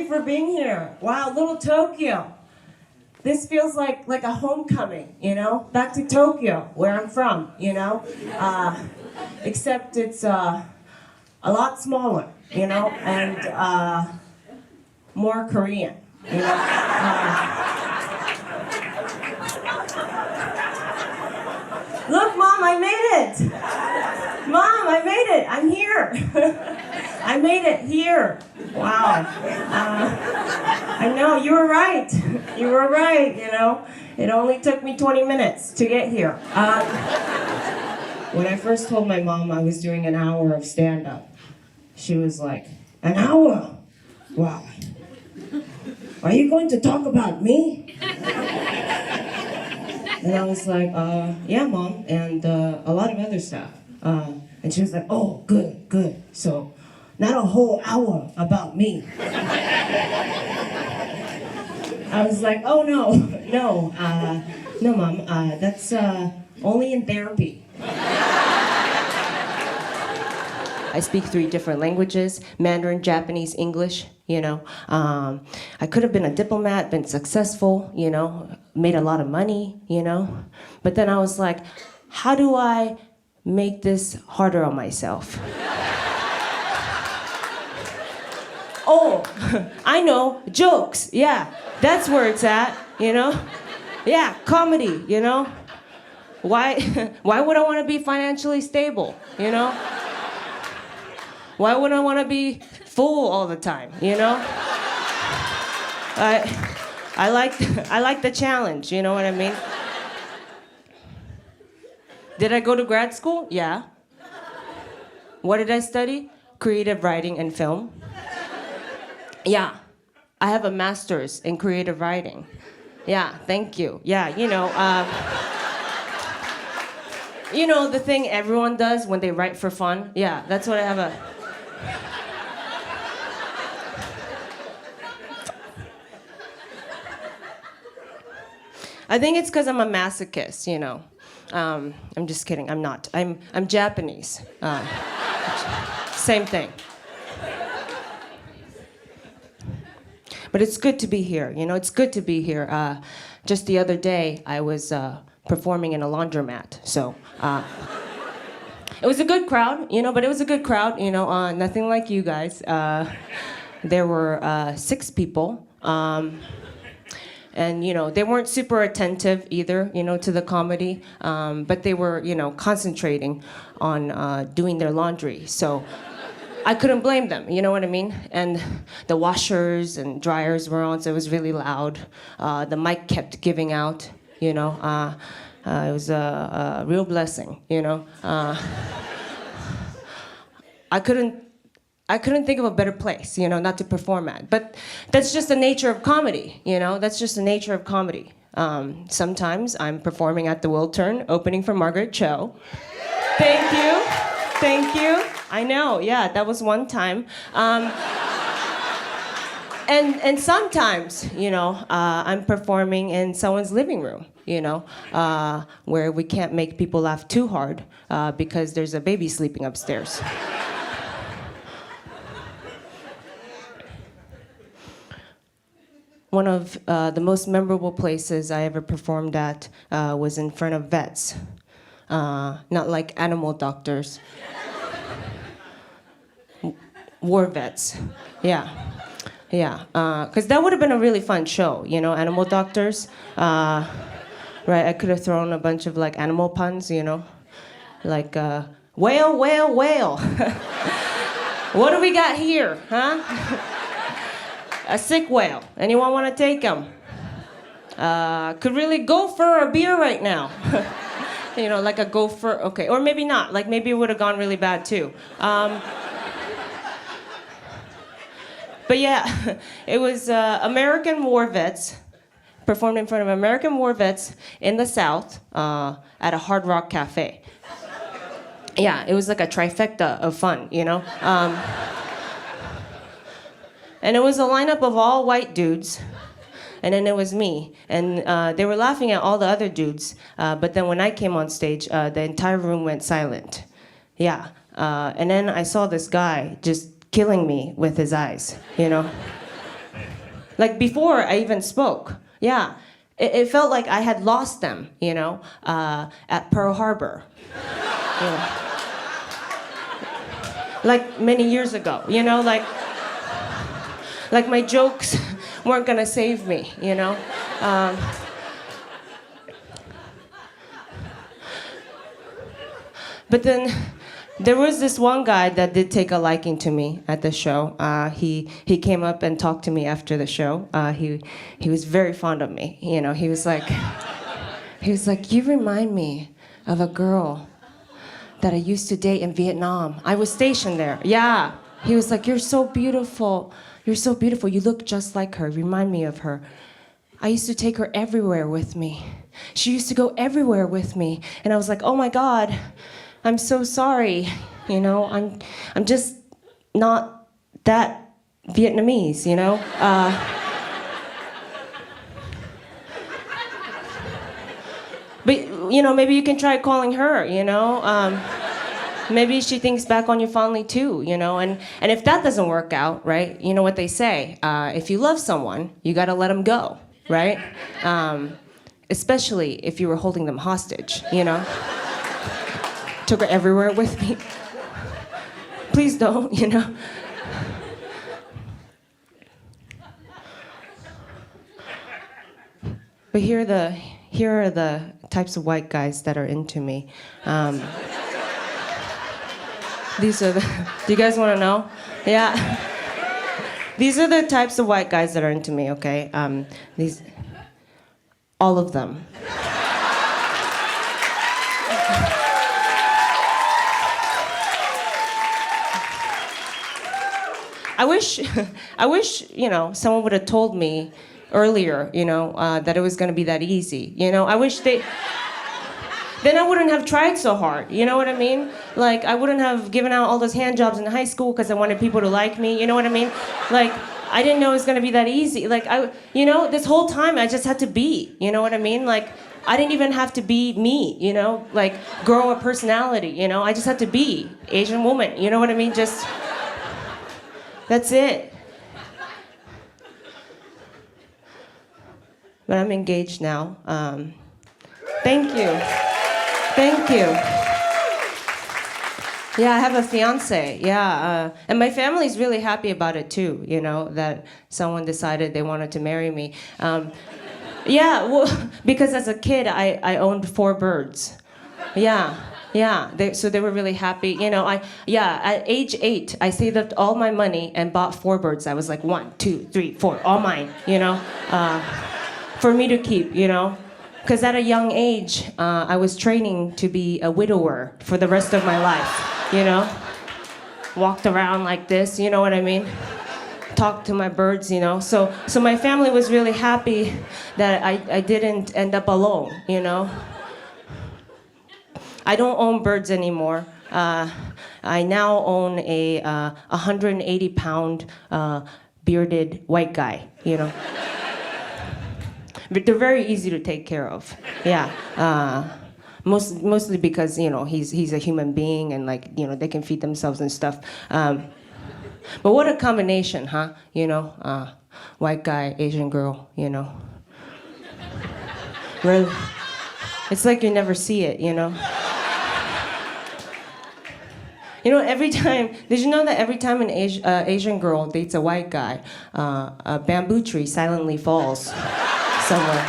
you for being here. Wow, little Tokyo. This feels like a homecoming, you know? Back to Tokyo, where I'm from, you know? Except it's a lot smaller, you know? And more Korean, you know? Look, Mom, I made it! Mom, I made it! I'm here! I made it here! Wow. I know, you were right. You were right, you know? It only took me 20 minutes to get here. When I first told my mom I was doing an hour of stand-up, she was like, "An hour? Wow. Are you going to talk about me?" And I was like, yeah, Mom, and a lot of other stuff. And she was like, "Oh, good, good. So, not a whole hour about me." I was like, "Oh, no, no, Mom, that's only in therapy." I speak 3 different languages, Mandarin, Japanese, English, you know. I could have been a diplomat, been successful, you know, made a lot of money, you know. But then I was like, how do I make this harder on myself? Oh, I know, jokes, yeah, that's where it's at, you know. Yeah, comedy, you know. Why would I want to be financially stable, you know? Why would I want to be full all the time, you know? I like the challenge, you know what I mean? Did I go to grad school? Yeah. What did I study? Creative writing and film. Yeah. I have a master's in creative writing. Yeah, thank you. Yeah, you know the thing everyone does when they write for fun? Yeah, that's what I have a... I think it's because I'm a masochist, you know. I'm just kidding, I'm not. I'm Japanese. Same thing. But it's good to be here, you know, it's good to be here. Just the other day, I was performing in a laundromat, so... It was a good crowd, you know, but it was a good crowd, you know, nothing like you guys. There were 6 people, and, you know, they weren't super attentive either, you know, to the comedy, but they were, you know, concentrating on doing their laundry, so I couldn't blame them, you know what I mean? And the washers and dryers were on, so it was really loud. The mic kept giving out, you know. It was a real blessing, you know. I couldn't think of a better place, you know, not to perform at. But that's just the nature of comedy, you know. That's just the nature of comedy. Sometimes I'm performing at the Wiltern, opening for Margaret Cho. Thank you, thank you. I know, yeah, that was one time. And sometimes, you know, I'm performing in someone's living room, you know, where we can't make people laugh too hard because there's a baby sleeping upstairs. One of the most memorable places I ever performed at was in front of vets, not like animal doctors. War vets, yeah. Yeah, because that would have been a really fun show, you know, animal doctors. Right, I could have thrown a bunch of like animal puns, you know, like whale, whale, whale. What do we got here, huh? A sick whale. Anyone want to take him? Could really go for a beer right now. You know, like a gopher, okay, or maybe not. Like maybe it would have gone really bad too. But yeah, it was American war vets, performed in front of American war vets in the South at a Hard Rock Cafe. Yeah, it was like a trifecta of fun, you know? And it was a lineup of all white dudes, and then it was me. And they were laughing at all the other dudes, but then when I came on stage, the entire room went silent. Yeah, and then I saw this guy just killing me with his eyes, you know? Like before I even spoke. Yeah. It felt like I had lost them, at Pearl Harbor. You know. Like many years ago, like my jokes weren't gonna save me, But then there was this one guy that did take a liking to me at the show. He came up and talked to me after the show. He was very fond of me. He was like, you remind me of a girl that I used to date in Vietnam. I was stationed there. Yeah. He was like, you're so beautiful. You're so beautiful. You look just like her. Remind me of her. I used to take her everywhere with me. She used to go everywhere with me. And I was like, oh my God, I'm so sorry. I'm just not that Vietnamese, But, maybe you can try calling her, Maybe she thinks back on you fondly too, And if that doesn't work out, right, you know what they say. If you love someone, you got to let them go, right? Especially if you were holding them hostage, Took her everywhere with me. Please don't, But here are the types of white guys that are into me. These are the. Do you guys want to know? Yeah. These are the types of white guys that are into me. Okay. All of them. I wish, someone would have told me earlier, that it was going to be that easy. I wish then I wouldn't have tried so hard. You know what I mean? Like, I wouldn't have given out all those hand jobs in high school because I wanted people to like me. You know what I mean? Like, I didn't know it was going to be that easy. Like, this whole time I just had to be. You know what I mean? Like, I didn't even have to be me, like grow a personality, I just had to be Asian woman. You know what I mean? Just, that's it. But I'm engaged now. Thank you. Thank you. Yeah, I have a fiance. Yeah, and my family's really happy about it too. That someone decided they wanted to marry me. Yeah, well, because as a kid I owned 4 birds. Yeah. So they were really happy. At age 8, I saved up all my money and bought 4 birds. I was like 1, 2, 3, 4, all mine. For me to keep. Because at a young age, I was training to be a widower for the rest of my life, Walked around like this, you know what I mean? Talked to my birds, So my family was really happy that I didn't end up alone, I don't own birds anymore. I now own a 180-pound bearded white guy, But they're very easy to take care of. Yeah. Mostly because, he's a human being and they can feed themselves and stuff. But what a combination, huh? White guy, Asian girl, Really, it's like you never see it, every time, did you know that every time an Asian girl dates a white guy, a bamboo tree silently falls somewhere?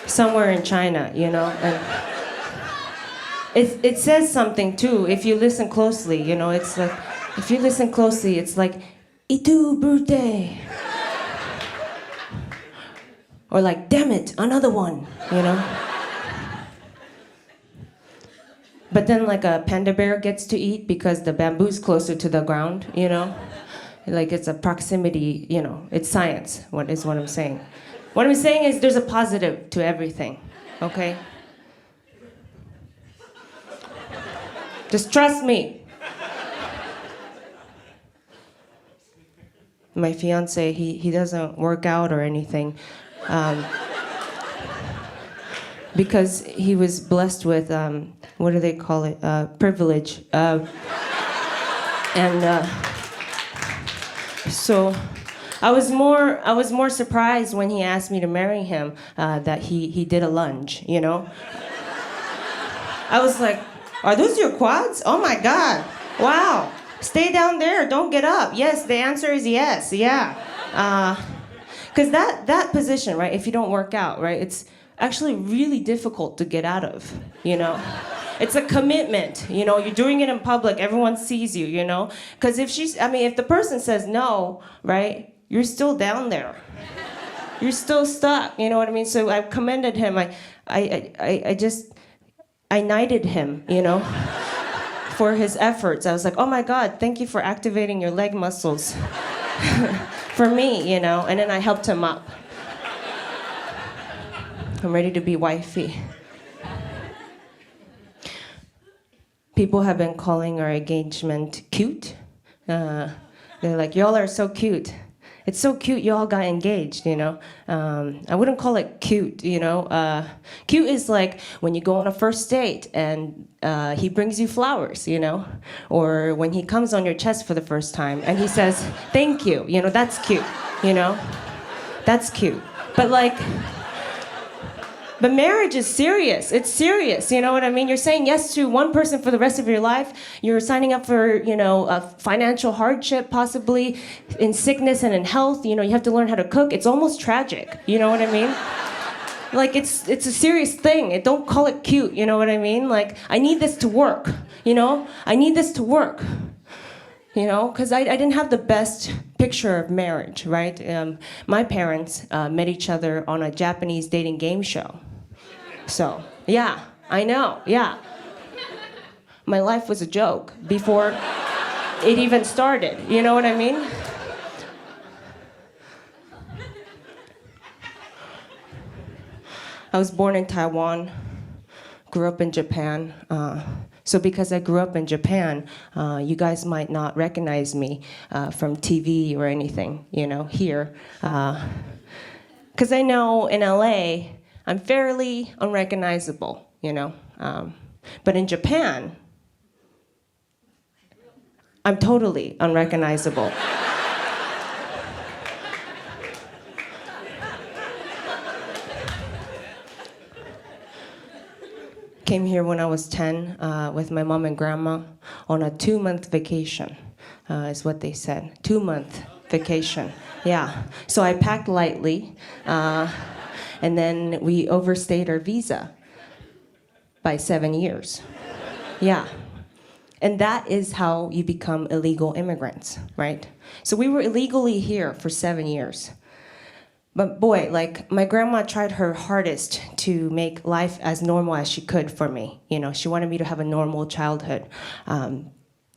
Somewhere in China, and it says something too if you listen closely, it's like, if you listen closely, it's like, Itu birthday. Or like, damn it, another one, But then like a panda bear gets to eat because the bamboo's closer to the ground, Like it's a proximity, it's science, what I'm saying. What I'm saying is there's a positive to everything, okay? Just trust me. My fiance, he doesn't work out or anything. Because he was blessed with, what do they call it? Privilege. And so I was more surprised when he asked me to marry him that he did a lunge, you know? I was like, are those your quads? Oh my God, wow. Stay down there, don't get up. Yes, the answer is yes, yeah. Because that position, right, if you don't work out, right, it's actually really difficult to get out of, you know? It's a commitment, you know, you're doing it in public, everyone sees you, you know? Because if the person says no, right, you're still down there. You're still stuck, you know what I mean? So I commended him, I knighted him, you know, for his efforts. I was like, oh my God, thank you for activating your leg muscles for me, you know, and then I helped him up. I'm ready to be wifey. People have been calling our engagement cute. They're like, y'all are so cute. It's so cute y'all got engaged, you know. I wouldn't call it cute, you know. Cute is like when you go on a first date and he brings you flowers, you know. Or when he comes on your chest for the first time and he says, thank you, you know, that's cute, you know. That's cute. But marriage is serious. It's serious, you know what I mean? You're saying yes to one person for the rest of your life. You're signing up for, you know, a financial hardship, possibly in sickness and in health. You know, you have to learn how to cook. It's almost tragic, you know what I mean? Like, it's a serious thing. Don't call it cute, you know what I mean? Like, I need this to work, you know? I need this to work. You know, because I didn't have the best picture of marriage, right? My parents met each other on a Japanese dating game show. So, yeah, I know, yeah. My life was a joke before it even started, you know what I mean? I was born in Taiwan, grew up in Japan. So because I grew up in Japan, you guys might not recognize me from TV or anything, you know, here. Because I know in LA, I'm fairly unrecognizable, you know. But in Japan, I'm totally unrecognizable. Came here when I was 10 with my mom and grandma on a 2-month vacation, is what they said. 2-month vacation, yeah. So I packed lightly, and then we overstayed our visa by 7 years. Yeah. And that is how you become illegal immigrants, right? So we were illegally here for 7 years. But boy, like, my grandma tried her hardest to make life as normal as she could for me. You know, she wanted me to have a normal childhood.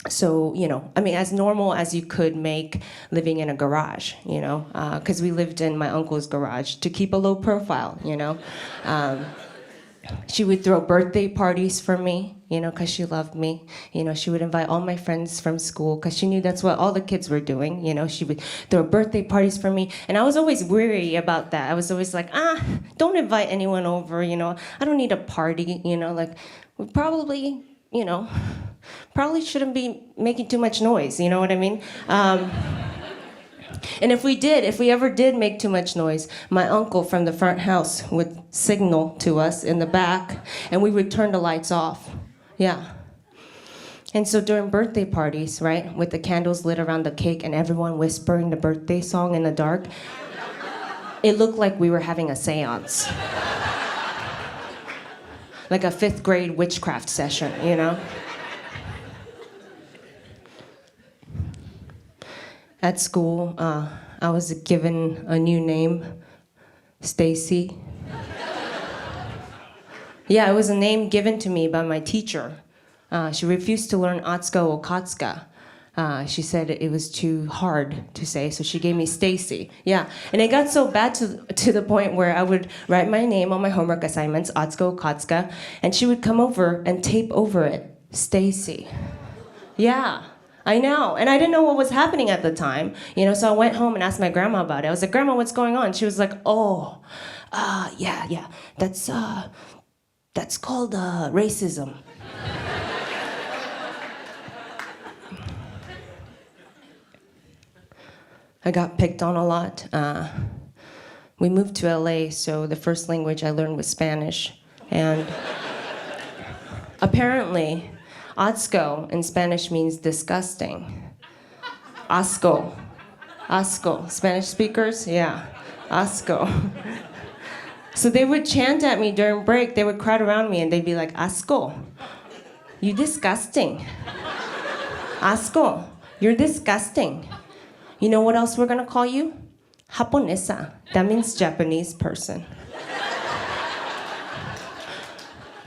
So, you know, I mean, as normal as you could make living in a garage, you know, because we lived in my uncle's garage to keep a low profile, you know. She would throw birthday parties for me, you know, because she loved me. You know, she would invite all my friends from school because she knew that's what all the kids were doing. You know, she would throw birthday parties for me. And I was always weary about that. I was always like, don't invite anyone over, you know. I don't need a party, you know. Like, we probably, you know, probably shouldn't be making too much noise, you know what I mean? And if we ever did make too much noise, my uncle from the front house would signal to us in the back, and we would turn the lights off. Yeah. And so during birthday parties, right, with the candles lit around the cake and everyone whispering the birthday song in the dark, it looked like we were having a seance. Like a 5th grade witchcraft session, you know? At school, I was given a new name, Stacy. Yeah, it was a name given to me by my teacher. She refused to learn Atsuko Okatsuka. She said it was too hard to say, so she gave me Stacy. Yeah, and it got so bad to the point where I would write my name on my homework assignments, Atsuko Okatsuka, and she would come over and tape over it, Stacy. Yeah. I know, and I didn't know what was happening at the time, you know, so I went home and asked my grandma about it. I was like, Grandma, what's going on? She was like, yeah, that's called racism. I got picked on a lot. We moved to LA, so the first language I learned was Spanish. And apparently, Atsuko in Spanish means disgusting. Asco. Asco. Spanish speakers? Yeah. Asco. So they would chant at me during break. They would crowd around me and they'd be like, Asco, you disgusting. Asco, you're disgusting. You know what else we're gonna call you? Japonesa. That means Japanese person.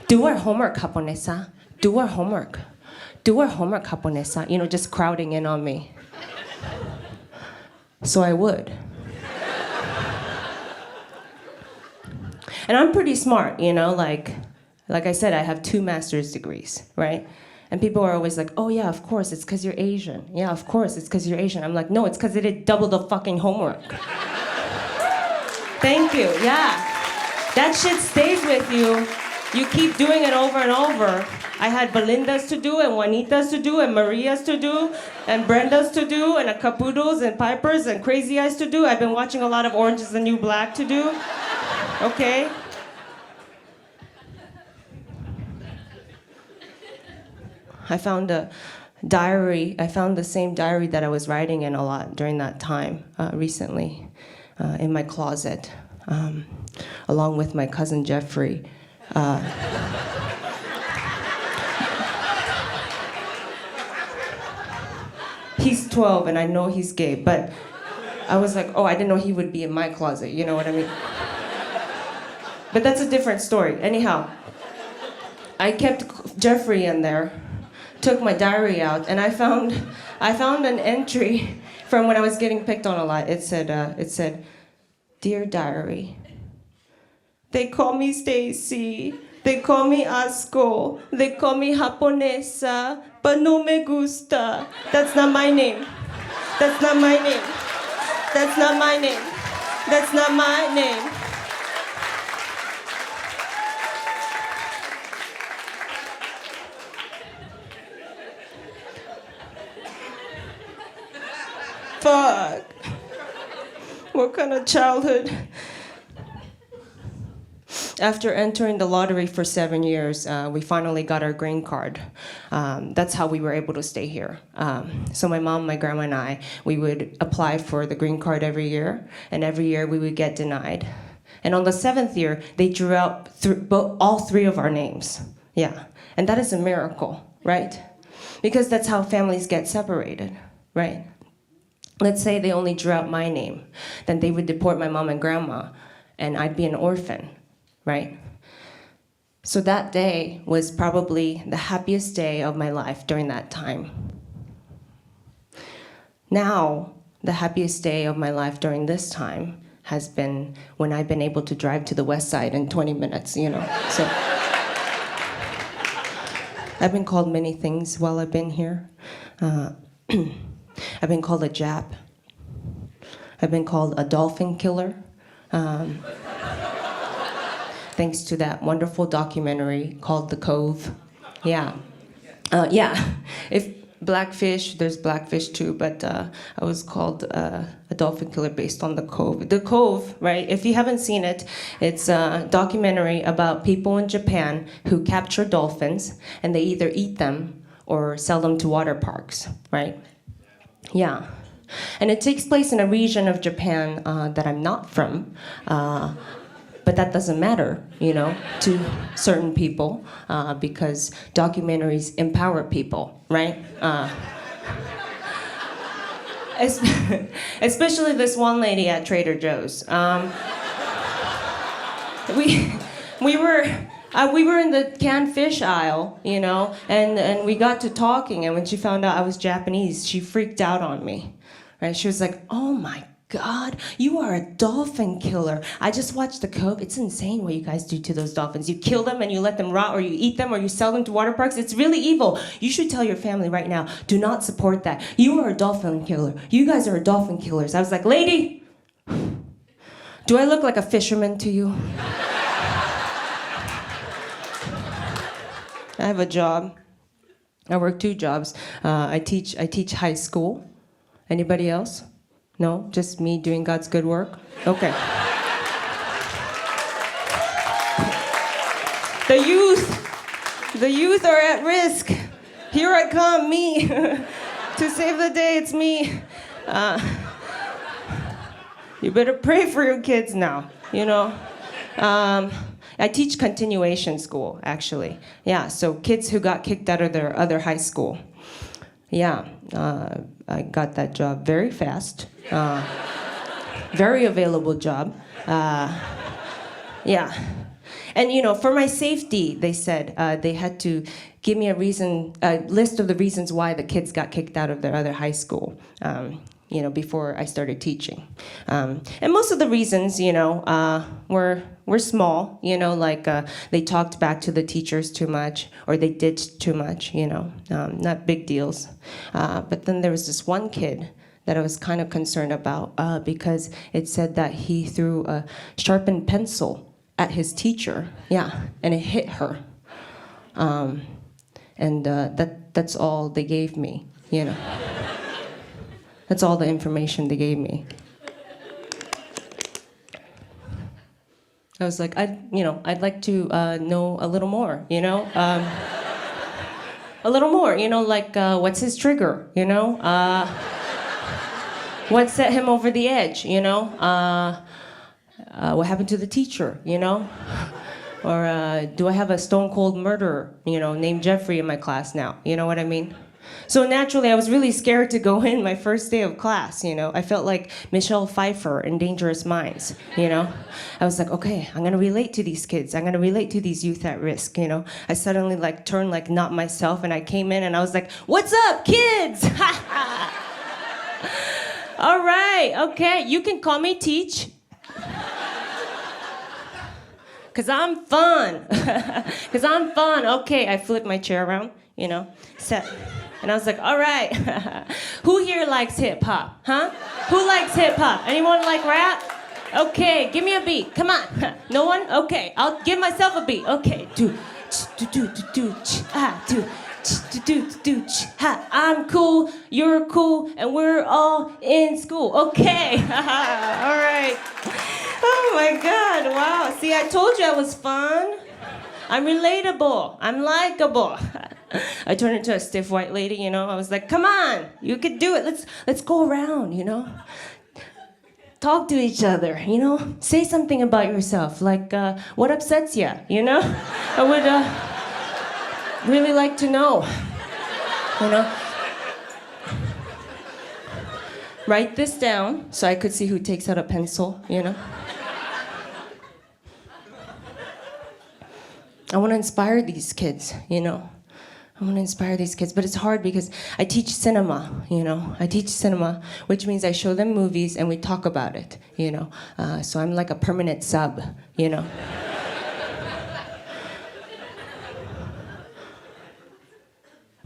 Do our homework, Japonesa. Do our homework. Do our homework, Japonesa. You know, just crowding in on me. So I would. And I'm pretty smart, you know, like I said, I have 2 master's degrees, right? And people are always like, oh yeah, of course, it's because you're Asian. Yeah, of course, it's because you're Asian. I'm like, no, it's because they did double the fucking homework. Thank you, yeah. That shit stays with you. You keep doing it over and over. I had Belinda's to do, and Juanita's to do, and Maria's to do, and Brenda's to do, and a Caputo's, and Piper's, and Crazy Eyes to do. I've been watching a lot of Orange is the New Black to do. Okay? I found a diary. I found the same diary that I was writing in a lot during that time recently in my closet, along with my cousin Jeffrey. He's 12 and I know he's gay, but I was like, oh, I didn't know he would be in my closet, you know what I mean? But that's a different story. Anyhow, I kept Jeffrey in there, took my diary out, and I found an entry from when I was getting picked on a lot. It said, Dear Diary, they call me Stacy, they call me Asco, they call me Japonesa, but no me gusta. That's not my name. That's not my name. That's not my name. That's not my name. Fuck. What kind of childhood? After entering the lottery for 7 years, we finally got our green card. That's how we were able to stay here. So my mom, my grandma, and I, we would apply for the green card every year, and every year we would get denied. And on the 7th year, they drew out all 3 of our names. Yeah, and that is a miracle, right? Because that's how families get separated, right? Let's say they only drew out my name, then they would deport my mom and grandma, and I'd be an orphan, right? So that day was probably the happiest day of my life during that time. Now, the happiest day of my life during this time has been when I've been able to drive to the west side in 20 minutes, you know. So I've been called many things while I've been here. I've been called a Jap. I've been called a dolphin killer. Thanks to that wonderful documentary called The Cove. Yeah. If Blackfish, there's Blackfish too, but I was called a dolphin killer based on The Cove. The Cove, right? If you haven't seen it, it's a documentary about people in Japan who capture dolphins and they either eat them or sell them to water parks, right? Yeah. And it takes place in a region of Japan that I'm not from. But that doesn't matter, you know, to certain people because documentaries empower people, right? Especially this one lady at Trader Joe's. We were in the canned fish aisle, you know, and we got to talking, and when she found out I was Japanese, she freaked out on me, right? She was like, oh my God, you are a dolphin killer. I just watched The Cove. It's insane what you guys do to those dolphins. You kill them and you let them rot, or you eat them, or you sell them to water parks. It's really evil. You should tell your family right now, do not support that. You are a dolphin killer. You guys are dolphin killers. I was like, lady, do I look like a fisherman to you? I have a job. I work 2 jobs. I teach high school. Anybody else? No? Just me doing God's good work? Okay. The youth are at risk. Here I come, me. To save the day, it's me. You better pray for your kids now, you know. I teach continuation school, actually. Yeah, so kids who got kicked out of their other high school. Yeah, I got that job very fast. Very available job. Yeah. And, you know, for my safety, they said they had to give me a list of the reasons why the kids got kicked out of their other high school, you know, before I started teaching. And most of the reasons, you know, were small, you know, like they talked back to the teachers too much, or they did too much, you know, not big deals. But then there was this one kid that I was kind of concerned about because it said that he threw a sharpened pencil at his teacher, yeah, and it hit her. And that's all they gave me, you know. That's all the information they gave me. I was like, I'd like to know a little more, you know. A little more, you know, like what's his trigger, you know? What set him over the edge, you know? What happened to the teacher, you know? Or do I have a stone cold murderer, you know, named Jeffrey in my class now? You know what I mean? So naturally, I was really scared to go in my first day of class, you know? I felt like Michelle Pfeiffer in Dangerous Minds, you know? I was like, okay, I'm gonna relate to these kids. I'm gonna relate to these youth at risk, you know? I suddenly like turned like not myself, and I came in and I was like, what's up, kids? All right, okay, you can call me Teach. Cause I'm fun. Cause I'm fun. Okay, I flipped my chair around, you know, set. And I was like, all right, who here likes hip hop, huh? Who likes hip hop? Anyone like rap? Okay, give me a beat, come on. No one? Okay, I'll give myself a beat. Okay, I'm cool, you're cool, and we're all in school. Okay, all right. Oh my God, wow. See, I told you I was fun. I'm relatable, I'm likable. I turned into a stiff white lady, you know. I was like, come on, you could do it. Let's go around, you know. Talk to each other, you know. Say something about yourself, like what upsets you, you know. I would really like to know, you know. Write this down so I could see who takes out a pencil, you know. I want to inspire these kids, you know. I want to inspire these kids, but it's hard because I teach cinema, you know. I teach cinema, which means I show them movies and we talk about it, you know. So I'm like a permanent sub, you know.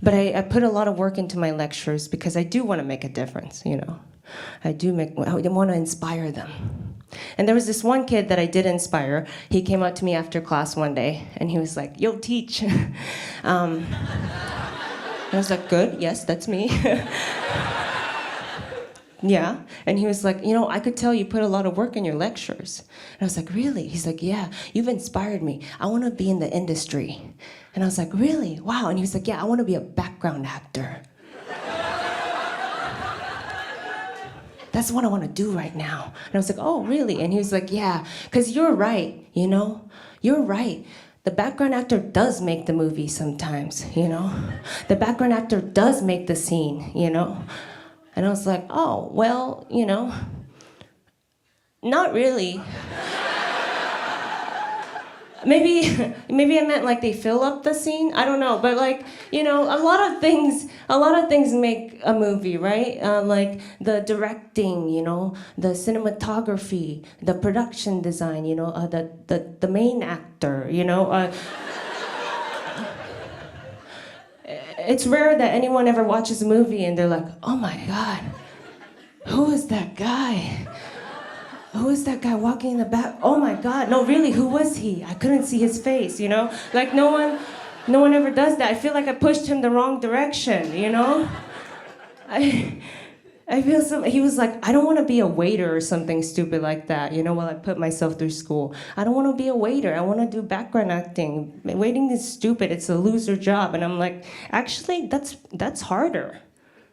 But I put a lot of work into my lectures because I do want to make a difference, you know. I want to inspire them. And there was this one kid that I did inspire. He came up to me after class one day, and he was like, yo, Teach. I was like, good, yes, that's me. Yeah, and he was like, you know, I could tell you put a lot of work in your lectures. And I was like, really? He's like, yeah, you've inspired me. I want to be in the industry. And I was like, really? Wow. And he was like, yeah, I want to be a background actor. That's what I want to do right now. And I was like, oh, really? And he was like, yeah, because you're right, you know? You're right. The background actor does make the movie sometimes, you know? The background actor does make the scene, you know? And I was like, oh, well, you know, not really. Maybe I meant like they fill up the scene. I don't know, but like, you know, a lot of things make a movie, right? Like the directing, you know, the cinematography, the production design, you know, the main actor, you know. It's rare that anyone ever watches a movie and they're like, oh my God, who is that guy? Who is that guy walking in the back? Oh my God, no, really, who was he? I couldn't see his face, you know? Like no one ever does that. I feel like I pushed him the wrong direction, you know? I feel so. He was like, I don't want to be a waiter or something stupid like that. You know, while I put myself through school, I don't want to be a waiter. I want to do background acting. Waiting is stupid. It's a loser job. And I'm like, actually, that's harder,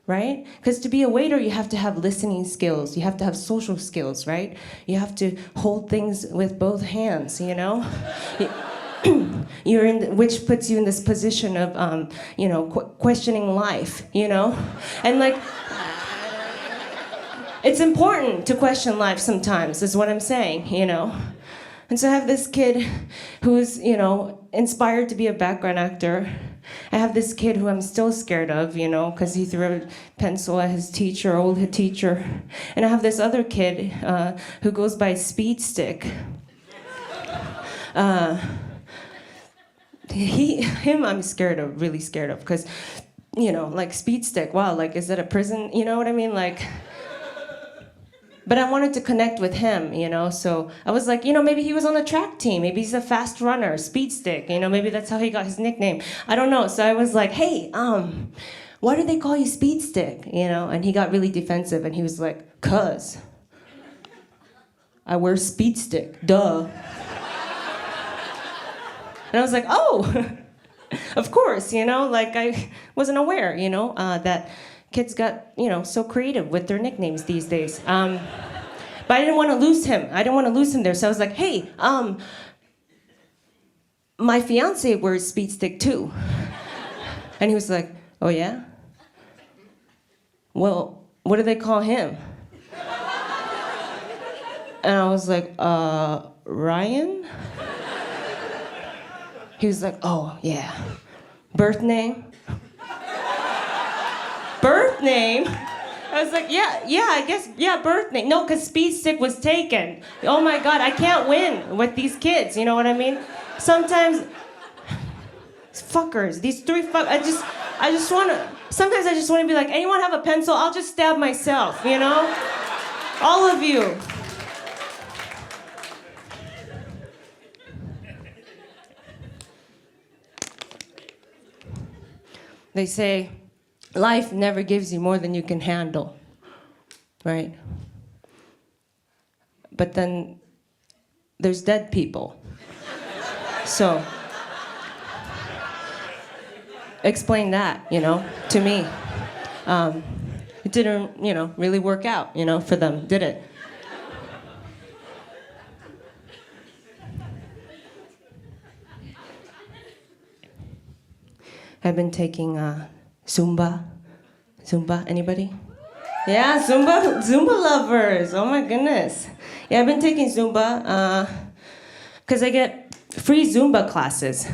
right? Because to be a waiter, you have to have listening skills. You have to have social skills, right? You have to hold things with both hands. You know. You're in, which puts you in this position of, questioning life. You know, and like. It's important to question life sometimes, is what I'm saying, you know. And so I have this kid who's, inspired to be a background actor. I have this kid who I'm still scared of, because he threw a pencil at his teacher, old teacher. And I have this other kid who goes by Speed Stick. Him I'm scared of, really scared of, because, like Speed Stick, wow, like, is that a prison? You know what I mean? Like... But I wanted to connect with him, so I was like, maybe he was on a track team. Maybe he's a fast runner, Speed Stick, maybe that's how he got his nickname. I don't know. So I was like, hey, why do they call you Speed Stick? And he got really defensive and he was like, 'cause I wear Speed Stick, duh. And I was like, oh, of course, like I wasn't aware, that kids got, so creative with their nicknames these days. But I didn't want to lose him. I didn't want to lose him there. So I was like, hey, my fiance wears Speed Stick too. And he was like, oh yeah? Well, what do they call him? And I was like, Ryan? He was like, oh yeah. Birth name? Birth name? I was like, I guess, birth name. No, because Speed Stick was taken. Oh my God, I can't win with these kids, you know what I mean? Sometimes, fuckers, these three sometimes I just want to be like, anyone have a pencil? I'll just stab myself, All of you. They say, life never gives you more than you can handle, right? But then there's dead people. So explain that, to me. It didn't, really work out, for them, did it? I've been taking Zumba, anybody? Yeah, Zumba lovers, oh my goodness. Yeah, I've been taking Zumba, because I get free Zumba classes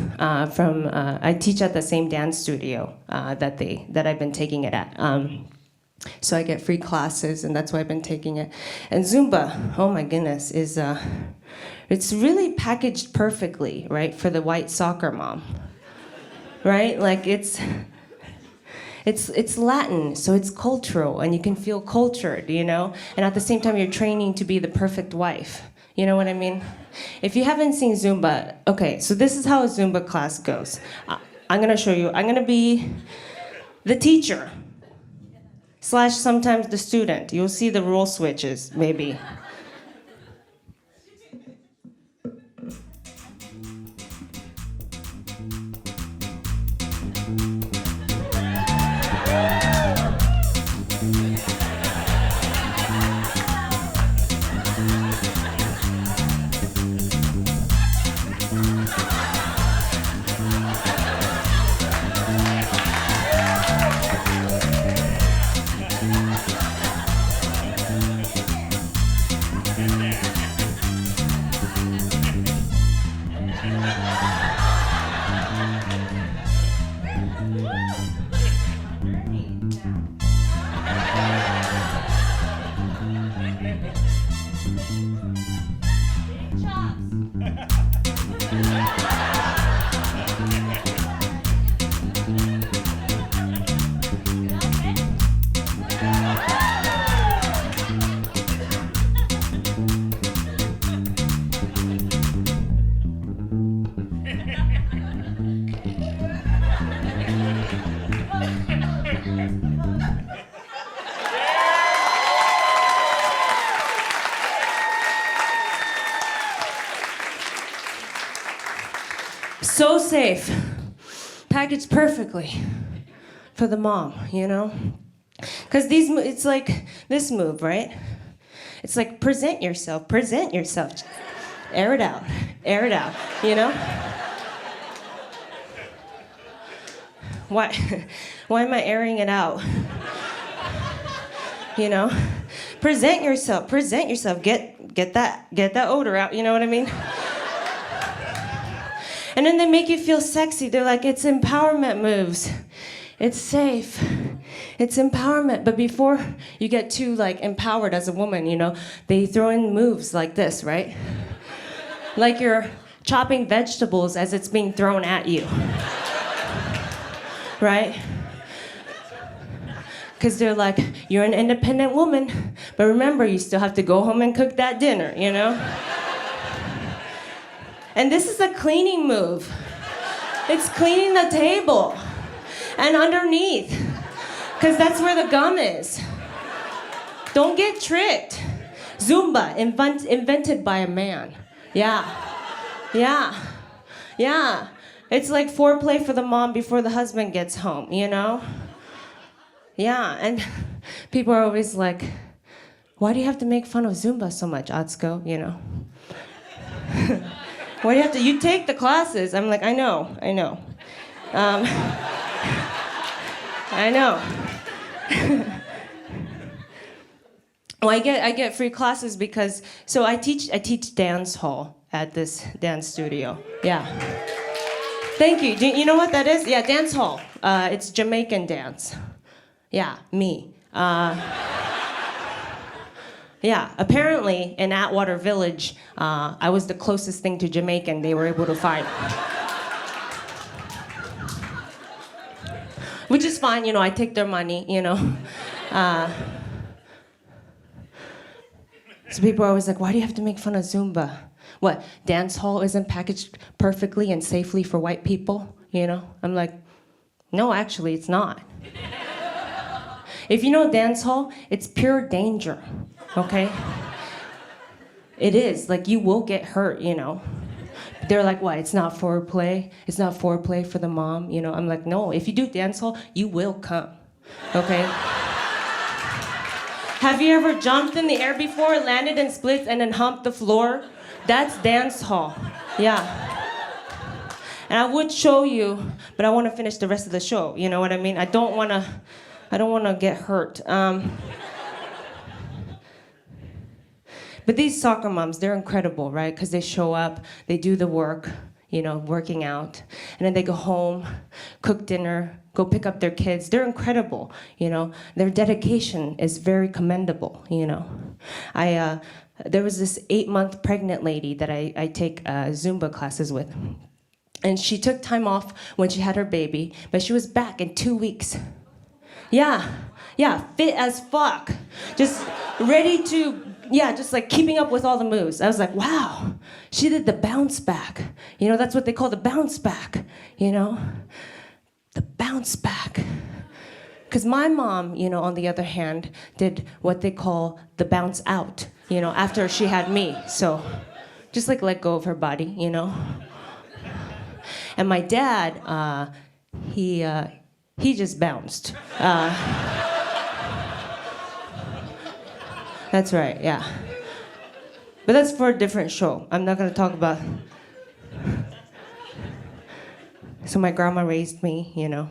from, I teach at the same dance studio that I've been taking it at. So I get free classes, and that's why I've been taking it. And Zumba, oh my goodness, is, it's really packaged perfectly, right, for the white soccer mom, right? Like it's Latin, so it's cultural, and you can feel cultured, And at the same time, you're training to be the perfect wife. You know what I mean? If you haven't seen Zumba, okay, so this is how a Zumba class goes. I'm gonna show you. I'm gonna be the teacher / sometimes the student. You'll see the role switches, maybe. So safe. Packaged perfectly for the mom, you know? Because it's like this move, right? It's like present yourself. Air it out, you know? Why am I airing it out? You know? Present yourself. Get that odor out, you know what I mean? And then they make you feel sexy. They're like, it's empowerment moves. It's safe. It's empowerment. But before you get too like empowered as a woman, you know, they throw in moves like this, right? Like you're chopping vegetables as it's being thrown at you. Right? Because they're like, you're an independent woman, but remember, you still have to go home and cook that dinner, you know? And this is a cleaning move. It's cleaning the table and underneath, because that's where the gum is. Don't get tricked. Zumba, invented by a man. Yeah. It's like foreplay for the mom before the husband gets home, you know? Yeah, and people are always like, why do you have to make fun of Zumba so much, Atsuko, you know? Why do you have to, you take the classes. I'm like, I know. I know. Well, I get free classes because, so I teach dance hall at this dance studio. Yeah. Thank you. Do you know what that is? Yeah, dance hall. It's Jamaican dance. Yeah, me. Yeah, apparently in Atwater Village, I was the closest thing to Jamaican they were able to find. Which is fine, you know, I take their money, you know. So people are always like, why do you have to make fun of Zumba? What, dance hall isn't packaged perfectly and safely for white people, you know? I'm like, no, actually, it's not. If you know dance hall, it's pure danger, okay? It is, like you will get hurt, you know? They're like, what, it's not foreplay? It's not foreplay for the mom, you know? I'm like, no, if you do dance hall, you will come, okay? Have you ever jumped in the air before, landed in splits, and then humped the floor? That's dance hall, yeah. And I would show you, but I want to finish the rest of the show, you know what I mean? I don't want to get hurt. But these soccer moms, they're incredible, right? Because they show up, they do the work, you know, working out, and then they go home, cook dinner, go pick up their kids. They're incredible, you know. Their dedication is very commendable, you know. There was this 8-month pregnant lady that I take Zumba classes with. And she took time off when she had her baby, but she was back in 2 weeks. Yeah, fit as fuck. Just ready to, just like keeping up with all the moves. I was like, wow, she did the bounce back. You know, that's what they call the bounce back, you know? The bounce back. Because my mom, you know, on the other hand, did what they call the bounce out, you know, after she had me. So just like let go of her body, you know? And my dad, he just bounced. That's right, yeah. But that's for a different show. I'm not gonna talk about. So my grandma raised me, you know.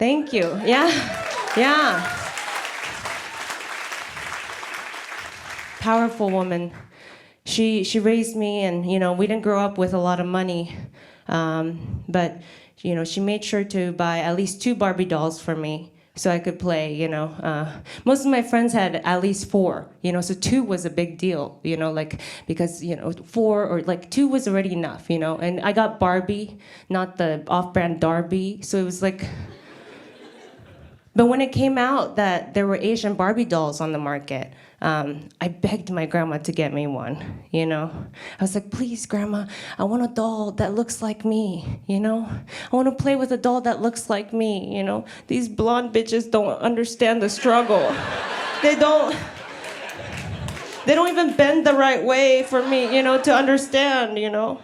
Thank you, yeah. Powerful woman. She raised me, and you know, we didn't grow up with a lot of money, but you know, she made sure to buy at least 2 Barbie dolls for me so I could play, you know. Most of my friends had at least 4, you know, so 2 was a big deal, you know, like, because, you know, 4 or like 2 was already enough, you know. And I got Barbie, not the off-brand Darby, so it was like. But when it came out that there were Asian Barbie dolls on the market, I begged my grandma to get me one, you know? I was like, please, Grandma, I want a doll that looks like me, you know? I want to play with a doll that looks like me, you know? These blonde bitches don't understand the struggle. They don't even bend the right way for me, you know, to understand, you know?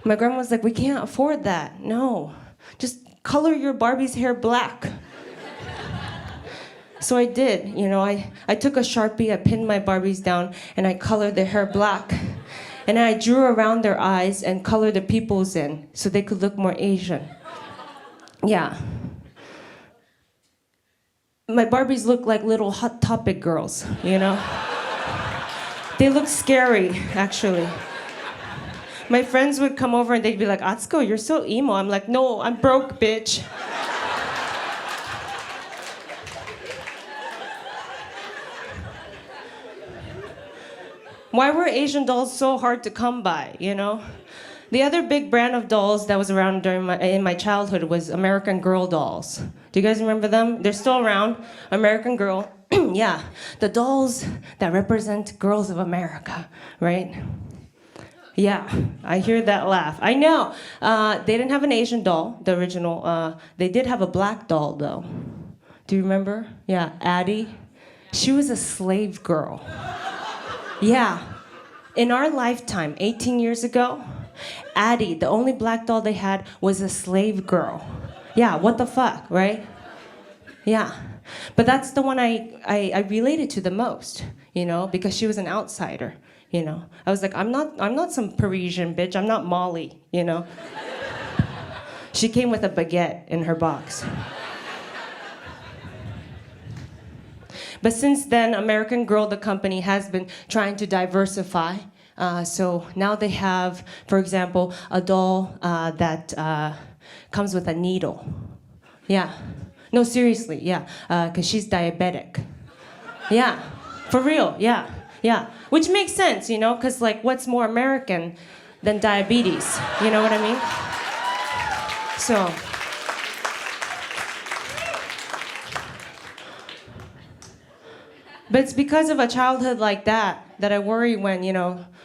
My grandma was like, we can't afford that. No, just color your Barbie's hair black. So I did, I took a Sharpie, I pinned my Barbies down, and I colored their hair black. And I drew around their eyes and colored the pupils in so they could look more Asian. Yeah. My Barbies look like little Hot Topic girls, They look scary, actually. My friends would come over and they'd be like, Atsuko, you're so emo. I'm like, no, I'm broke, bitch. Why were Asian dolls so hard to come by, The other big brand of dolls that was around in my childhood was American Girl dolls. Do you guys remember them? They're still around. American Girl. Yeah, the dolls that represent girls of America, right? Yeah, I hear that laugh. I know. They didn't have an Asian doll, the original. They did have a black doll, though. Do you remember? Yeah, Addie. She was a slave girl. Yeah. In our lifetime, 18 years ago, Addie, the only black doll they had, was a slave girl. Yeah, what the fuck, right? Yeah. But that's the one I related to the most, because she was an outsider, I was like, I'm not some Parisian bitch, I'm not Molly, She came with a baguette in her box. But since then, American Girl, the company, has been trying to diversify. So now they have, for example, a doll that comes with a needle. Yeah. No, seriously, yeah. Because she's diabetic. Yeah. For real, yeah. Yeah. Which makes sense, because, what's more American than diabetes? You know what I mean? So... But it's because of a childhood like that I worry when,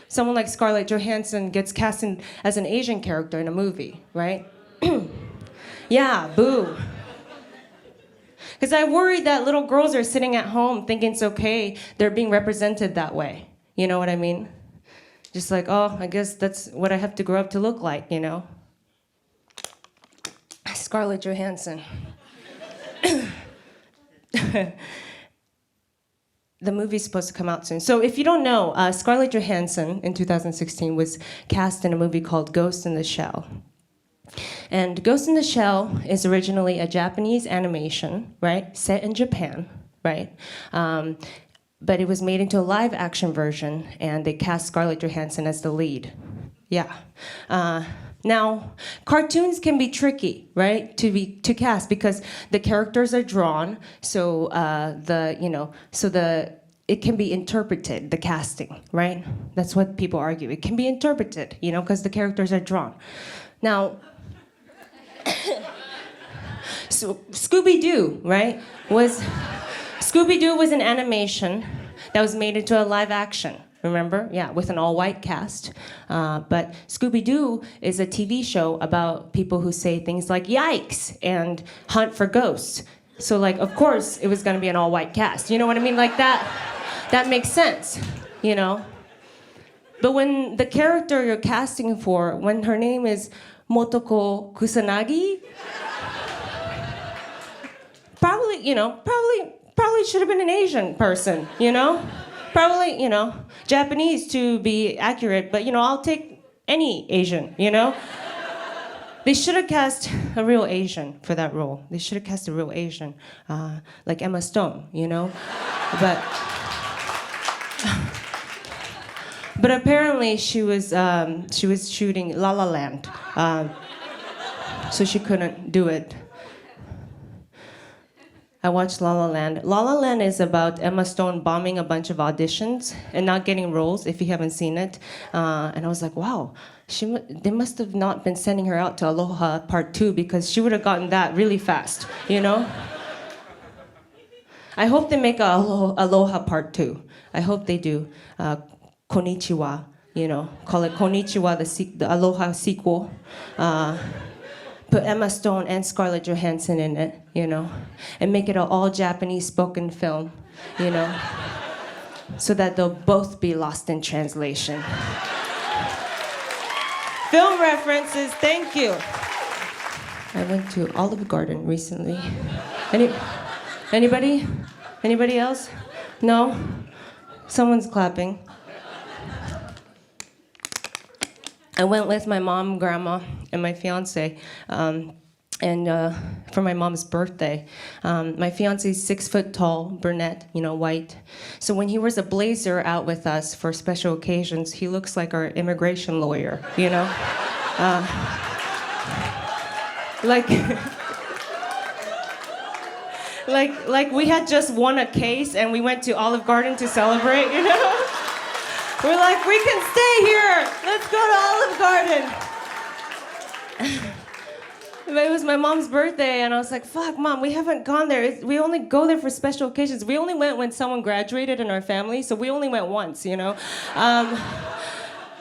someone like Scarlett Johansson gets cast as an Asian character in a movie, right? Yeah, boo. Because I worry that little girls are sitting at home thinking it's okay, they're being represented that way. You know what I mean? Just like, oh, I guess that's what I have to grow up to look like, Scarlett Johansson. The movie's supposed to come out soon. So if you don't know, Scarlett Johansson in 2016 was cast in a movie called Ghost in the Shell. And Ghost in the Shell is originally a Japanese animation, right? Set in Japan, right? But it was made into a live action version, and they cast Scarlett Johansson as the lead. Yeah. Now, cartoons can be tricky, right, to cast because the characters are drawn, so it can be interpreted, the casting, right? That's what people argue. It can be interpreted, because the characters are drawn. Now, so Scooby-Doo, right, Scooby-Doo was an animation that was made into a live action. Remember? Yeah, with an all-white cast. But Scooby-Doo is a TV show about people who say things like yikes and hunt for ghosts. So, of course, it was going to be an all-white cast. You know what I mean? That makes sense, But when the character you're casting for, when her name is Motoko Kusanagi, probably should have been an Asian person, Probably, Japanese to be accurate, but, I'll take any Asian, They should have cast a real Asian for that role. They should have cast a real Asian, like Emma Stone, But apparently she was shooting La La Land, so she couldn't do it. I watched La La Land. La La Land is about Emma Stone bombing a bunch of auditions and not getting roles, if you haven't seen it. And I was like, wow, they must have not been sending her out to Aloha Part 2 because she would have gotten that really fast, I hope they make a Aloha Part 2. I hope they do. Konnichiwa, call it Konnichiwa, the Aloha sequel. Put Emma Stone and Scarlett Johansson in it, and make it an all Japanese spoken film, so that they'll both be lost in translation. Film references, thank you. I went to Olive Garden recently. Anybody? Anybody else? No? Someone's clapping. I went with my mom, grandma, and my fiance, for my mom's birthday. My fiance's 6 foot tall, brunette, white. So when he wears a blazer out with us for special occasions, he looks like our immigration lawyer, like we had just won a case and we went to Olive Garden to celebrate, We're like, we can stay here. Let's go to Olive Garden. It was my mom's birthday, and I was like, fuck, Mom, we haven't gone there. We only go there for special occasions. We only went when someone graduated in our family, so we only went once,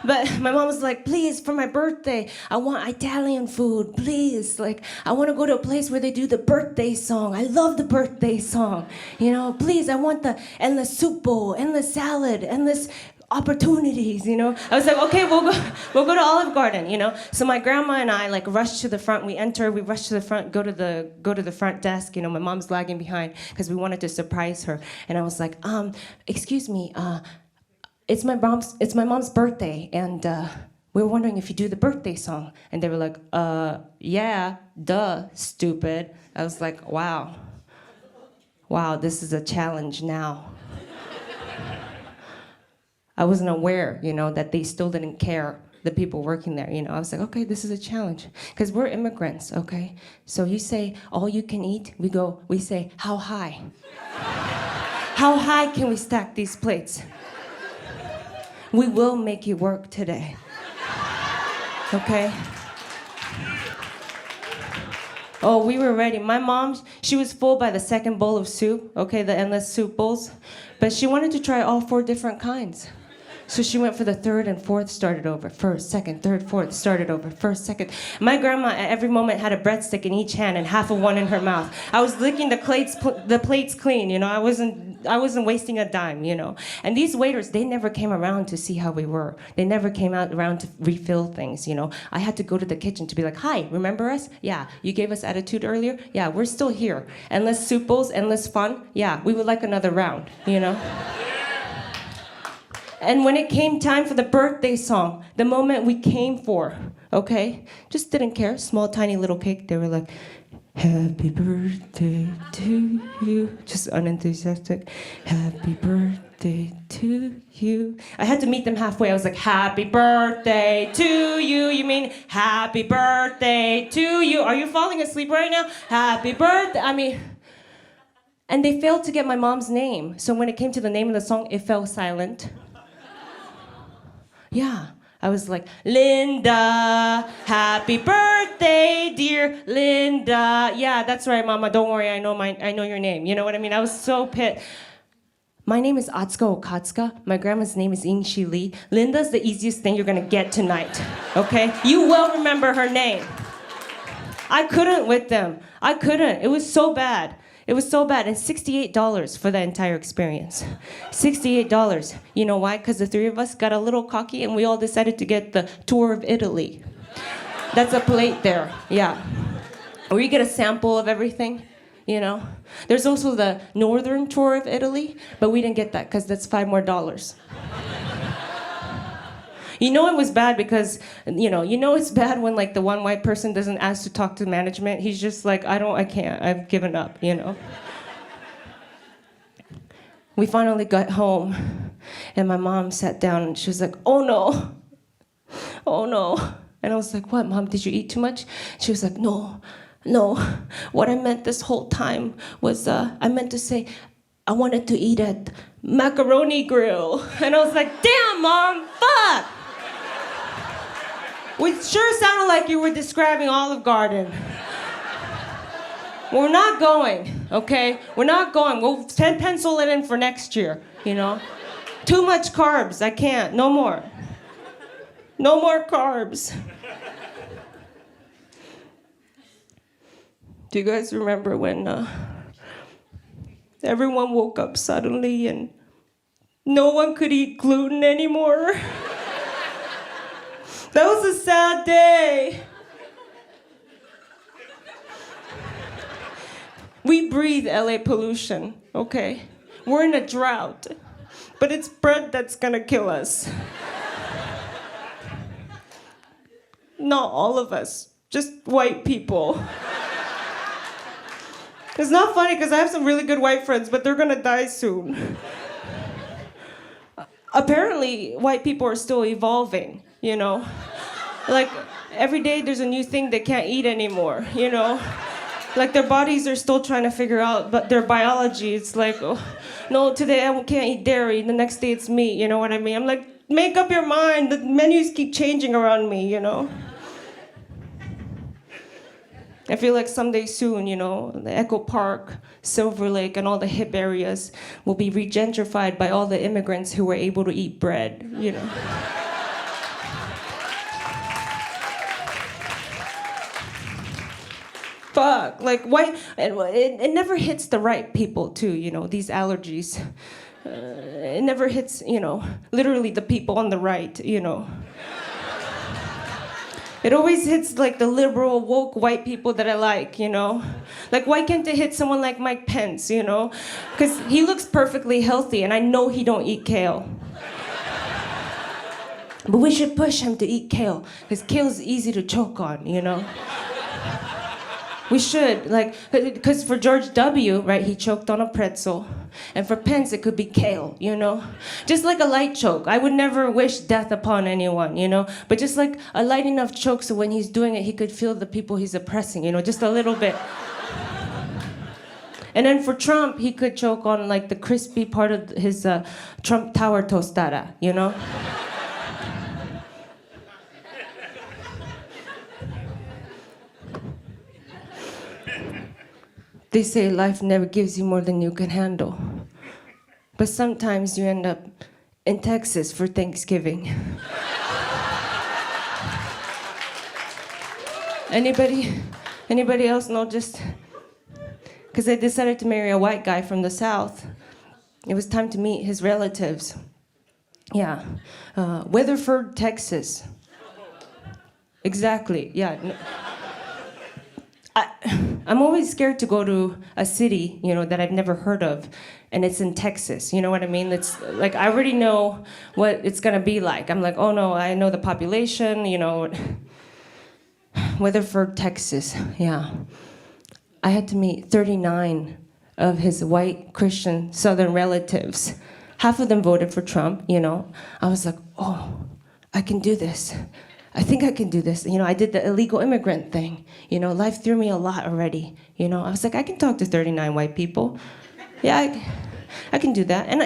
But my mom was like, please, for my birthday, I want Italian food, please. Like, I want to go to a place where they do the birthday song. I love the birthday song. Please, I want the endless soup bowl, endless salad, endless opportunities, I was like, okay, we'll go to Olive Garden, So my grandma and I rushed to the front. We rushed to the front, go to the front desk. My mom's lagging behind because we wanted to surprise her. And I was like, excuse me, it's my mom's birthday, and we were wondering if you do the birthday song. And they were like, yeah, duh, stupid. I was like, wow, this is a challenge now. I wasn't aware, that they still didn't care, the people working there, I was like, okay, this is a challenge. Because we're immigrants, okay? So you say, all you can eat, we say, how high? How high can we stack these plates? We will make you work today. Okay? Oh, we were ready. My mom, she was full by the second bowl of soup, okay, the endless soup bowls. But she wanted to try all 4 different kinds. So she went for the third and fourth, started over. First, second, third, fourth, started over. First, second. My grandma at every moment had a breadstick in each hand and half of one in her mouth. I was licking the plates clean, I wasn't wasting a dime, And these waiters, they never came around to see how we were. They never came around to refill things, I had to go to the kitchen to be like, hi, remember us? Yeah, you gave us attitude earlier? Yeah, we're still here. Endless soup bowls, endless fun? Yeah, we would like another round, And when it came time for the birthday song, the moment we came for, okay, just didn't care. Small, tiny little cake. They were like, happy birthday to you. Just unenthusiastic. Happy birthday to you. I had to meet them halfway. I was like, happy birthday to you. You mean happy birthday to you. Are you falling asleep right now? Happy birthday. And they failed to get my mom's name. So when it came to the name of the song, it fell silent. Yeah, I was like, Linda, happy birthday, dear Linda. Yeah, that's right, Mama. Don't worry, I know your name. You know what I mean? I was so pissed. My name is Atsuko Okatsuka. My grandma's name is Lee. Linda's the easiest thing you're gonna get tonight. Okay? You will remember her name. I couldn't with them. I couldn't. It was so bad. It was so bad, and $68 for the entire experience. $68. You know why? Because the 3 of us got a little cocky, and we all decided to get the tour of Italy. That's a plate there, yeah. Where you get a sample of everything, There's also the northern tour of Italy, but we didn't get that because that's $5 more. It was bad because, it's bad when the one white person doesn't ask to talk to management. He's just like, I can't, I've given up, We finally got home, and my mom sat down, and she was like, oh no. And I was like, what, Mom, did you eat too much? She was like, no, what I meant this whole time was, I meant to say, I wanted to eat at Macaroni Grill. And I was like, damn, Mom, fuck! It sure sounded like you were describing Olive Garden. We're not going, okay? We're not going. We'll pencil it in for next year, Too much carbs. I can't. No more. No more carbs. Do you guys remember when everyone woke up suddenly and no one could eat gluten anymore? That was a sad day. We breathe LA pollution, okay? We're in a drought, but it's bread that's gonna kill us. Not all of us, just white people. It's not funny because I have some really good white friends, but they're gonna die soon. Apparently, white people are still evolving, you know? Like, every day there's a new thing they can't eat anymore, you know? Like, their bodies are still trying to figure out but their biology. It's like, oh, no, today I can't eat dairy, the next day it's meat, you know what I mean? I'm like, make up your mind, the menus keep changing around me, you know? I feel like someday soon, you know, the Echo Park, Silver Lake, and all the hip areas will be regentrified by all the immigrants who were able to eat bread, you know. Fuck, like why? It never hits the right people too, you know. These allergies, it never hits, you know, literally the people on the right, you know. It always hits like the liberal, woke white people that I like, you know? Like, why can't it hit someone like Mike Pence, you know? Because he looks perfectly healthy, and I know he don't eat kale. But we should push him to eat kale, because kale is easy to choke on, you know? We should, like, because for George W., right, he choked on a pretzel. And for Pence, it could be kale, you know? Just like a light choke. I would never wish death upon anyone, you know? But just like a light enough choke so when he's doing it, he could feel the people he's oppressing, you know? Just a little bit. And then for Trump, he could choke on like the crispy part of his Trump Tower tostada, you know? They say life never gives you more than you can handle. But sometimes you end up in Texas for Thanksgiving. Anybody else know just... Because I decided to marry a white guy from the South. It was time to meet his relatives. Yeah, Weatherford, Texas. Exactly, yeah. I'm always scared to go to a city, you know, that I've never heard of, and it's in Texas. You know what I mean? It's like I already know what it's gonna be like. I'm like, oh no, I know the population, you know. Weatherford, Texas, yeah. I had to meet 39 of his white Christian Southern relatives. Half of them voted for Trump, you know. I was like, oh, I can do this. I think I can do this. You know, I did the illegal immigrant thing. You know, life threw me a lot already. You know, I was like, I can talk to 39 white people. Yeah, I can do that. And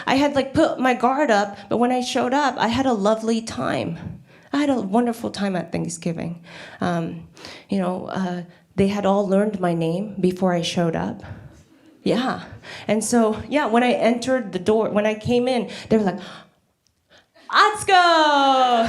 I had like put my guard up, but when I showed up, I had a lovely time. I had a wonderful time at Thanksgiving. You know, they had all learned my name before I showed up. Yeah. And so, yeah, when I entered the door, when I came in, they were like, Atsuko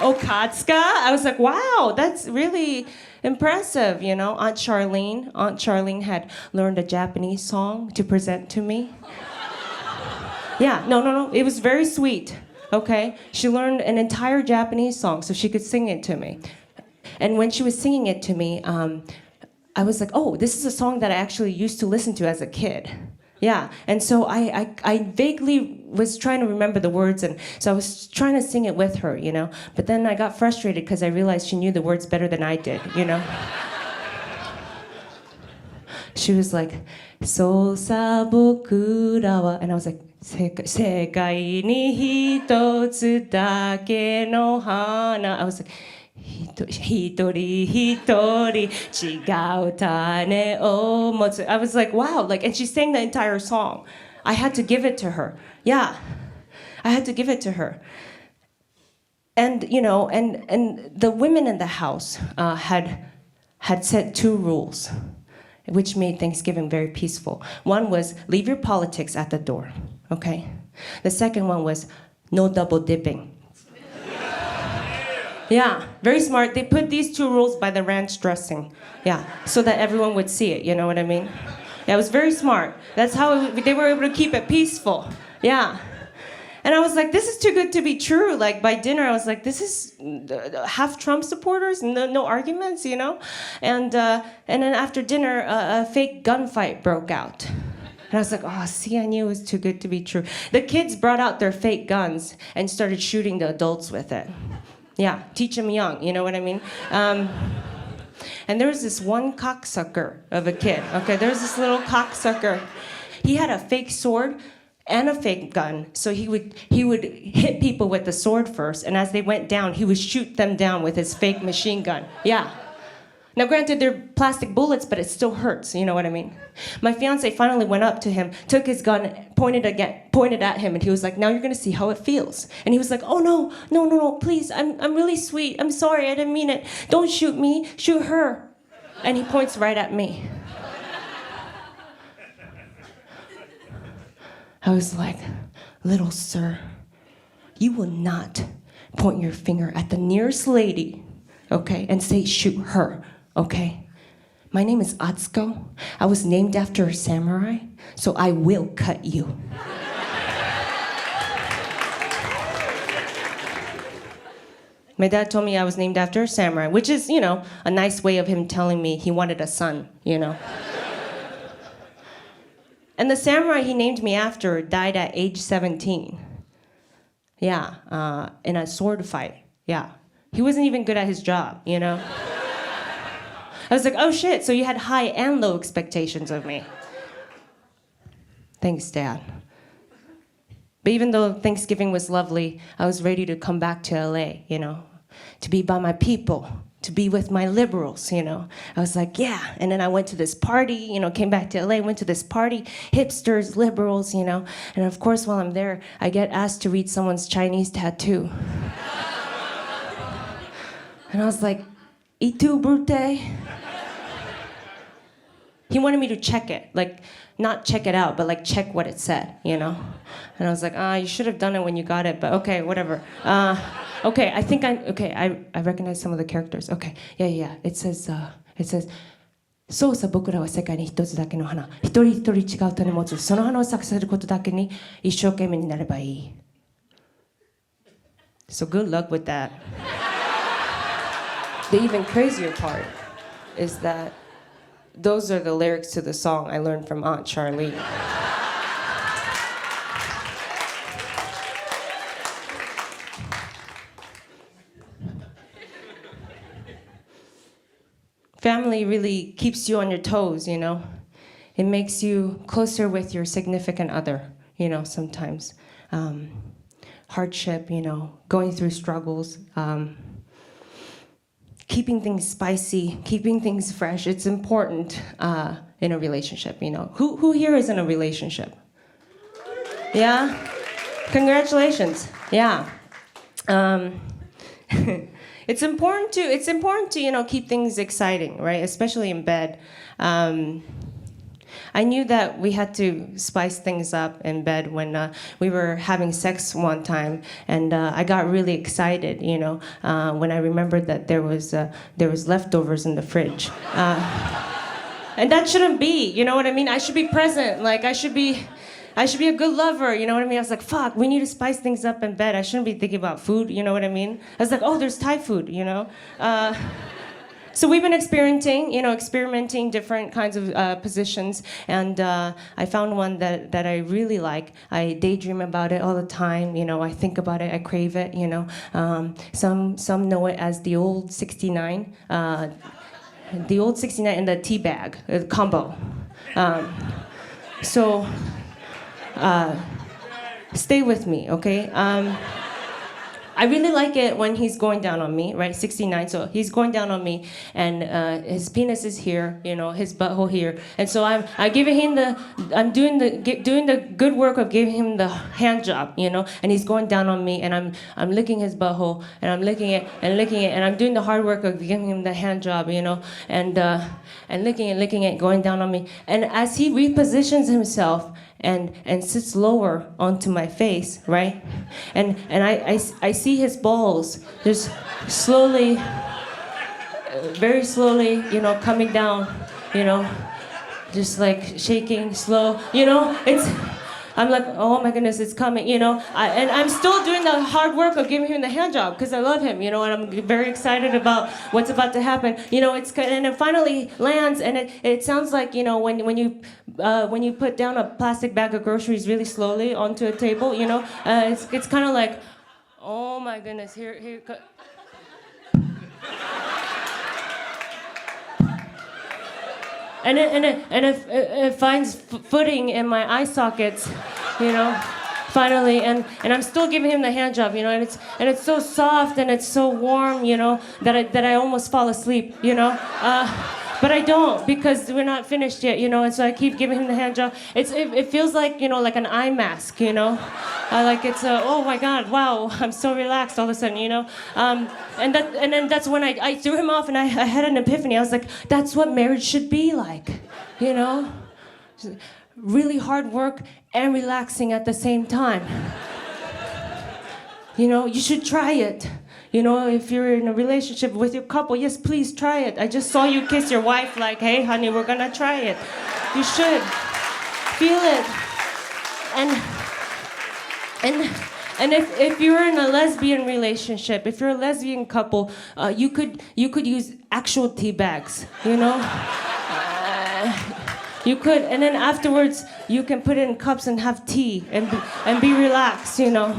Okatsuka. I was like, wow, that's really impressive, you know. Aunt Charlene had learned a Japanese song to present to me. Yeah, no, it was very sweet, okay? She learned an entire Japanese song so she could sing it to me. And when she was singing it to me, I was like, oh, this is a song that I actually used to listen to as a kid. Yeah, and so I vaguely was trying to remember the words, and so I was trying to sing it with her, you know. But then I got frustrated because I realized she knew the words better than I did, you know. She was like, "So sa boku ra wa," and I was like, "Sekai ni hitotsu dake no hana." I was like, "Hitori hitori chigau tane o motsu." I was like, wow, like, and she sang the entire song. I had to give it to her. Yeah, I had to give it to her. And you know, and the women in the house had set two rules, which made Thanksgiving very peaceful. One was leave your politics at the door, okay? The second one was no double dipping. Yeah, very smart. They put these two rules by the ranch dressing. Yeah, so that everyone would see it, you know what I mean? Yeah, it was very smart. That's how they were able to keep it peaceful. Yeah. And I was like, this is too good to be true. Like by dinner, I was like, this is half Trump supporters, no arguments, you know? And then after dinner, a fake gunfight broke out. And I was like, oh, see, I knew it was too good to be true. The kids brought out their fake guns and started shooting the adults with it. Yeah, teach them young, you know what I mean? And there was this one cocksucker of a kid, okay? There was this little cocksucker. He had a fake sword and a fake gun, so he would hit people with the sword first, and as they went down, he would shoot them down with his fake machine gun. Yeah. Now, granted, they're plastic bullets, but it still hurts, you know what I mean? My fiance finally went up to him, took his gun, pointed at him, and he was like, now you're gonna see how it feels. And he was like, oh no, please, I'm really sweet, I'm sorry, I didn't mean it. Don't shoot me, shoot her. And he points right at me. I was like, little sir, you will not point your finger at the nearest lady, okay, and say shoot her, okay? My name is Atsuko. I was named after a samurai, so I will cut you. My dad told me I was named after a samurai, which is, you know, a nice way of him telling me he wanted a son, you know? And the samurai he named me after died at age 17. Yeah, in a sword fight. Yeah. He wasn't even good at his job, you know? I was like, oh shit, so you had high and low expectations of me. Thanks, Dad. But even though Thanksgiving was lovely, I was ready to come back to LA, you know? To be by my people, to be with my liberals, you know? I was like, yeah. And then I went to this party, you know, came back to LA, went to this party, hipsters, liberals, you know? And of course, while I'm there, I get asked to read someone's Chinese tattoo. And I was like, Itu Brute? He wanted me to check it, like, not check it out, but like check what it said, you know? And I was like, you should have done it when you got it, but okay, whatever. Okay, I recognize some of the characters. Okay, yeah. It says, そうさ、僕らは世界に一つだけの花。一人一人違う種持つ。その花を咲かせることだけに一生懸命になればいい。So good luck with that. The even crazier part is that those are the lyrics to the song I learned from Aunt Charlie. Family really keeps you on your toes, you know? It makes you closer with your significant other, you know, sometimes. Hardship, you know, going through struggles, keeping things spicy, keeping things fresh. It's important in a relationship, you know. Who here is in a relationship? Yeah? Congratulations. Yeah. It's important to, you know, keep things exciting, right? Especially in bed. I knew that we had to spice things up in bed when we were having sex one time, and I got really excited, you know, when I remembered that there was leftovers in the fridge, and that shouldn't be, you know what I mean? I should be present, like I should be a good lover, you know what I mean? I was like, fuck, we need to spice things up in bed. I shouldn't be thinking about food, you know what I mean? I was like, oh, there's Thai food, you know? So we've been experimenting different kinds of positions, and I found one that I really like. I daydream about it all the time, you know, I think about it, I crave it, you know. Some know it as the old 69, the old 69 and the tea bag combo. So stay with me, okay? I really like it when he's going down on me, right? 69, so he's going down on me, and his penis is here, you know, his butthole here, and so I'm doing the good work of giving him the hand job, you know, and he's going down on me, and I'm licking his butthole, and I'm licking it, and I'm doing the hard work of giving him the hand job, you know, and licking it, going down on me, and as he repositions himself and sits lower onto my face, right? And I see his balls just slowly, very slowly, you know, coming down, you know, just like shaking, slow, you know, I'm like, oh my goodness, it's coming, you know. And I'm still doing the hard work of giving him the hand job because I love him, you know, and I'm very excited about what's about to happen. You know, and it finally lands, and it sounds like, you know, when you put down a plastic bag of groceries really slowly onto a table, you know, it's kind of like, oh my goodness, here. And it finds footing in my eye sockets, you know, finally, and I'm still giving him the hand job, you know, and it's so soft and it's so warm, you know, that I almost fall asleep, you know, but I don't because we're not finished yet, you know, and so I keep giving him the hand job. It feels like, you know, like an eye mask, you know, like it's oh my God, wow, I'm so relaxed all of a sudden, you know, and then that's when I threw him off and I had an epiphany. I was like, that's what marriage should be like, you know, really hard work and relaxing at the same time. You know, you should try it. You know, if you're in a relationship with your couple, yes, please try it. I just saw you kiss your wife like, hey, honey, we're gonna try it. You should. Feel it. And if you're in a lesbian relationship, if you're a lesbian couple, you could use actual tea bags, you know? You could, and then afterwards, you can put it in cups and have tea and be relaxed, you know?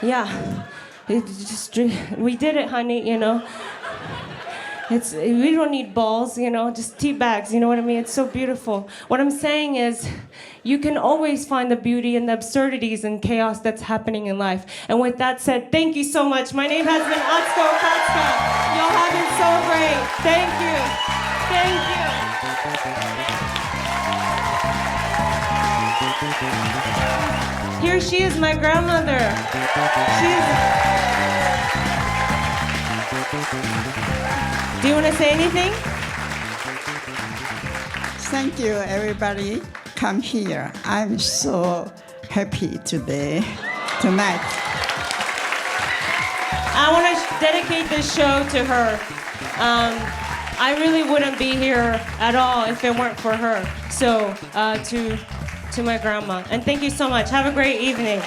Yeah. We did it, honey, you know. We don't need balls, you know, just tea bags, you know what I mean? It's so beautiful. What I'm saying is, you can always find the beauty and the absurdities and chaos that's happening in life. And with that said, thank you so much. My name has been Atsuko Okatsuka. Y'all have been so great. Thank you. Thank you. Here she is, my grandmother. Do you want to say anything? Thank you, everybody. Come here. I'm so happy tonight. I want to dedicate this show to her. I really wouldn't be here at all if it weren't for her. So, to my grandma. And thank you so much. Have a great evening.